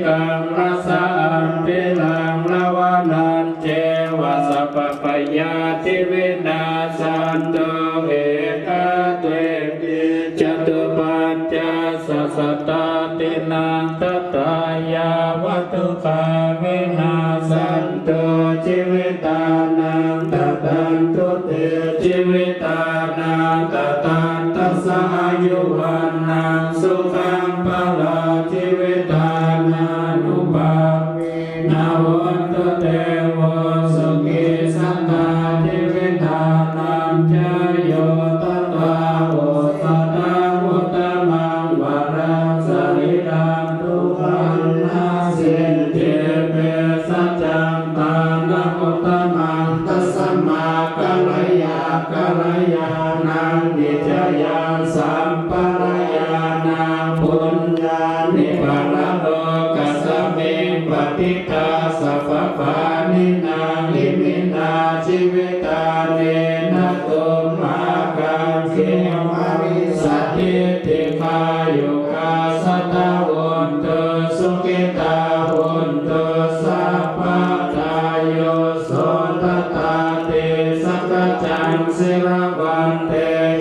กังรัสสะอัมปิลังละวานันเจวะสัพพปยาทิวินาสันโตเอกะเตปิจตุปัญจสัสสตาตินังตัตตายาวัตถุกาวินาสันโตชีวิตานังตัตตันตุเตชีวิตานังตัตตันตัสสะอายุวันนังสุขังภลาชีวิตานานุภาเวนะวันตุเตวะสุขิสัตตาชีวิตานังจโยตัตตาโอสัตตังอุตตมังวารังสริรังทุกขังนาสิเตเปสัจจังตานะอุตตมังตัสสมากัลยากัลยานังนิจยังสัมปรายานังปุญญานิพพานโลกัสสมิงปฏิฆาสัพพานินาลิมินาชีวิตาเนนะตุมากังเขมาริสัตติติคายุกาสัตตะวุนตุสุขิตาวุนตุสัพพะทายโยโสตตาเตสักจังสิรวันเต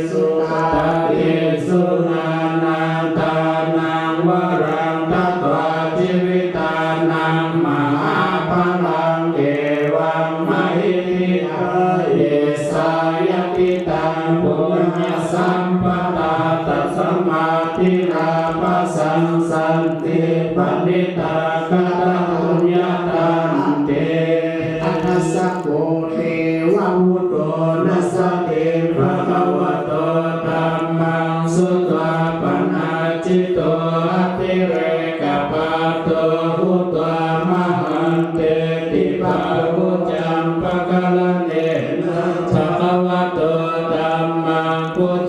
สุตาเตสุนานาตานังวรังตัตวาชีวิตานังมหาพลังเอวังมหิทาเยสายติตังปุญญสัมปตาตัสมาธิราภัสสังสันติปันนิตาคตาปุญญาตันเตอัตสัพโพเทวะวุตโตนัสสะเตภะคะวะโตธัมมังสุตวาปนาจิตโตอะติเรกปัตโตหุตวามหันเตติภาวุจังปะกะละเนนะภะคะวะโตธัมมังพุท